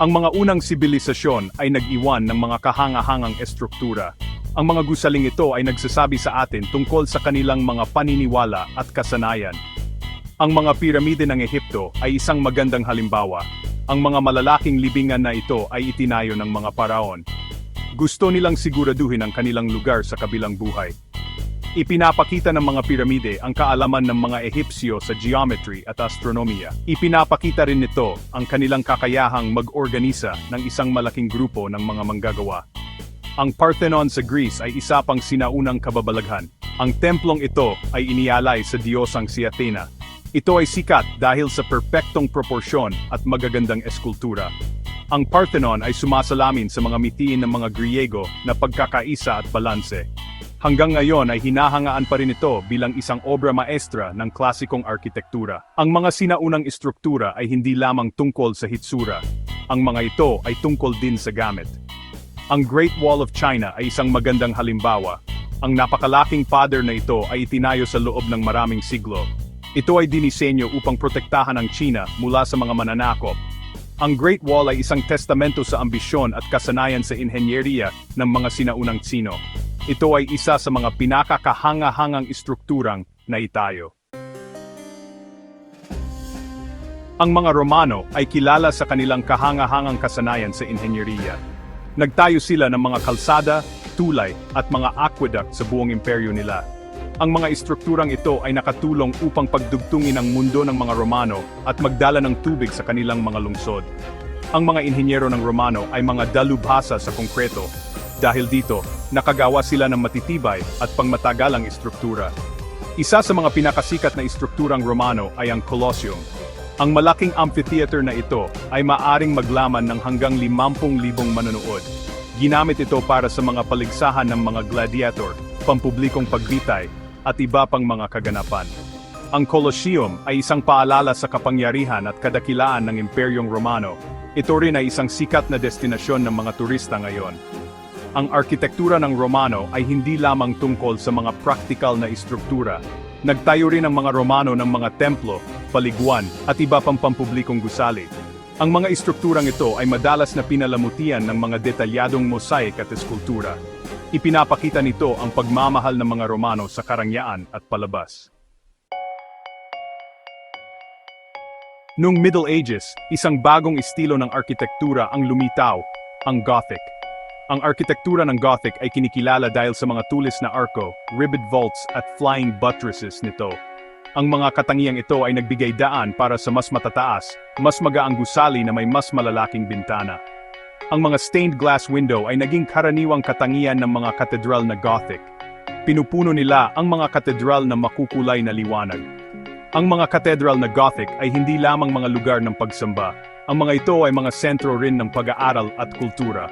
Ang mga unang sibilisasyon ay nag-iwan ng mga kahanga-hangang estruktura. Ang mga gusaling ito ay nagsasabi sa atin tungkol sa kanilang mga paniniwala at kasanayan. Ang mga piramide ng Ehipto ay isang magandang halimbawa. Ang mga malalaking libingan na ito ay itinayo ng mga paraon. Gusto nilang siguraduhin ang kanilang lugar sa kabilang buhay. Ipinapakita ng mga piramide ang kaalaman ng mga Ehipsyo sa geometry at astronomiya. Ipinapakita rin nito ang kanilang kakayahang mag-organisa ng isang malaking grupo ng mga manggagawa. Ang Parthenon sa Greece ay isa pang sinaunang kababalaghan. Ang templong ito ay inialay sa diyosang si Athena. Ito ay sikat dahil sa perpektong proporsyon at magagandang eskultura. Ang Parthenon ay sumasalamin sa mga mitiin ng mga Griego na pagkakaisa at balanse. Hanggang ngayon ay hinahangaan pa rin ito bilang isang obra maestra ng klasikong arkitektura. Ang mga sinaunang istruktura ay hindi lamang tungkol sa hitsura. Ang mga ito ay tungkol din sa gamit. Ang Great Wall of China ay isang magandang halimbawa. Ang napakalaking pader na ito ay itinayo sa loob ng maraming siglo. Ito ay dinisenyo upang protektahan ang China mula sa mga mananakop. Ang Great Wall ay isang testamento sa ambisyon at kasanayan sa inhenyeriya ng mga sinaunang Tsino. Ito ay isa sa mga pinakakahanga-hangang istrukturang naitayo. Ang mga Romano ay kilala sa kanilang kahanga-hangang kasanayan sa inhenyeriya. Nagtayo sila ng mga kalsada, tulay, at mga aqueduct sa buong imperyo nila. Ang mga istrukturang ito ay nakatulong upang pagdugtungin ang mundo ng mga Romano at magdala ng tubig sa kanilang mga lungsod. Ang mga inhenyero ng Romano ay mga dalubhasa sa konkreto. Dahil dito, nakagawa sila ng matitibay at pangmatagalang istruktura. Isa sa mga pinakasikat na istrukturang Romano ay ang Colosseum. Ang malaking amphitheater na ito ay maaring maglaman ng hanggang 50,000 manonood. Ginamit ito para sa mga paligsahan ng mga gladiator, pampublikong pagbitay, at iba pang mga kaganapan. Ang Colosseum ay isang paalala sa kapangyarihan at kadakilaan ng Imperyong Romano. Ito rin ay isang sikat na destinasyon ng mga turista ngayon. Ang arkitektura ng Romano ay hindi lamang tungkol sa mga praktikal na istruktura. Nagtayo rin ang mga Romano ng mga templo, paliguan, at iba pang pampublikong gusali. Ang mga istrukturang ito ay madalas na pinalamutian ng mga detalyadong mosaic at eskultura. Ipinapakita nito ang pagmamahal ng mga Romano sa karangyaan at palabas. Noong Middle Ages, isang bagong estilo ng arkitektura ang lumitaw, ang Gothic. Ang arkitektura ng Gothic ay kinikilala dahil sa mga tulis na arco, ribbed vaults at flying buttresses nito. Ang mga katangiang ito ay nagbigay daan para sa mas matataas, mas magaang gusali na may mas malalaking bintana. Ang mga stained glass window ay naging karaniwang katangian ng mga katedral na Gothic. Pinupuno nila ang mga katedral na makukulay na liwanag. Ang mga katedral na Gothic ay hindi lamang mga lugar ng pagsamba. Ang mga ito ay mga sentro rin ng pag-aaral at kultura.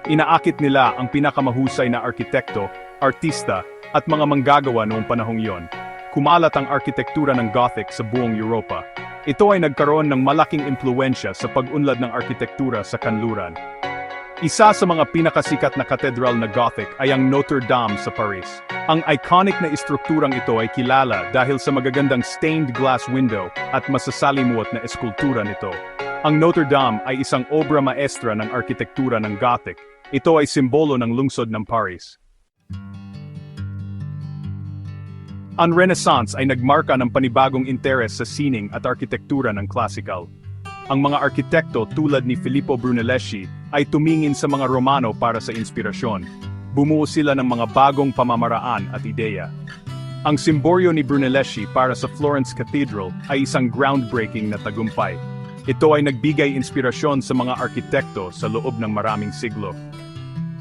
Inaakit nila ang pinakamahusay na arkitekto, artista, at mga manggagawa noong panahong iyon. Kumalat ang arkitektura ng Gothic sa buong Europa. Ito ay nagkaroon ng malaking impluwensya sa pag-unlad ng arkitektura sa kanluran. Isa sa mga pinakasikat na katedral na Gothic ay ang Notre Dame sa Paris. Ang iconic na istrukturang ito ay kilala dahil sa magagandang stained glass window at masasalimuot na eskultura nito. Ang Notre Dame ay isang obra maestra ng arkitektura ng Gothic. Ito ay simbolo ng lungsod ng Paris. Ang Renaissance ay nagmarka ng panibagong interes sa sining at arkitektura ng classical. Ang mga arkitekto tulad ni Filippo Brunelleschi ay tumingin sa mga Romano para sa inspirasyon. Bumuo sila ng mga bagong pamamaraan at ideya. Ang simboryo ni Brunelleschi para sa Florence Cathedral ay isang groundbreaking na tagumpay. Ito ay nagbigay inspirasyon sa mga arkitekto sa loob ng maraming siglo.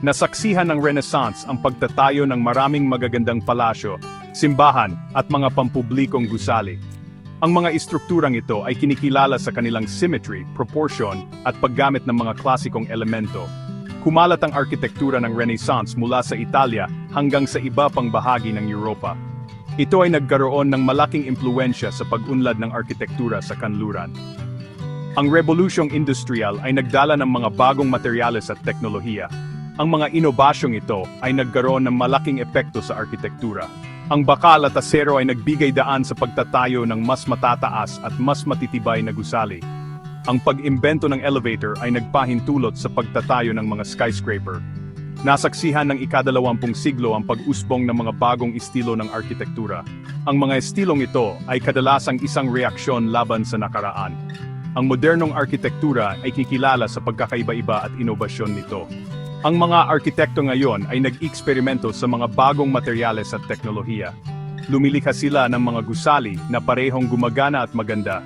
Nasaksihan ng Renaissance ang pagtatayo ng maraming magagandang palasyo, simbahan, at mga pampublikong gusali. Ang mga istrukturang ito ay kinikilala sa kanilang symmetry, proportion, at paggamit ng mga klasikong elemento. Kumalat ang arkitektura ng Renaissance mula sa Italia hanggang sa iba pang bahagi ng Europa. Ito ay nagkaroon ng malaking impluwensya sa pag-unlad ng arkitektura sa kanluran. Ang Rebolusyong Industrial ay nagdala ng mga bagong materyales at teknolohiya. Ang mga inobasyong ito ay nagkaroon ng malaking epekto sa arkitektura. Ang bakal at asero ay nagbigay daan sa pagtatayo ng mas matataas at mas matitibay na gusali. Ang pag-imbento ng elevator ay nagpahintulot sa pagtatayo ng mga skyscraper. Nasaksihan ng ika-20 siglo ang pag-usbong ng mga bagong estilo ng arkitektura. Ang mga estilong ito ay kadalasang isang reaksyon laban sa nakaraan. Ang modernong arkitektura ay kikilala sa pagkakaiba-iba at inobasyon nito. Ang mga arkitekto ngayon ay nag-eksperimento sa mga bagong materyales at teknolohiya. Lumilikha sila ng mga gusali na parehong gumagana at maganda.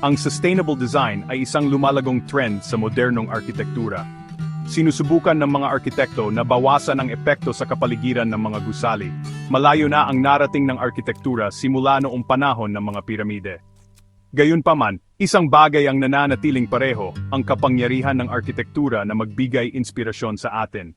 Ang sustainable design ay isang lumalagong trend sa modernong arkitektura. Sinusubukan ng mga arkitekto na bawasan ang epekto sa kapaligiran ng mga gusali. Malayo na ang narating ng arkitektura simula noong panahon ng mga piramide. Gayunpaman, isang bagay ang nananatiling pareho, ang kapangyarihan ng arkitektura na magbigay inspirasyon sa atin.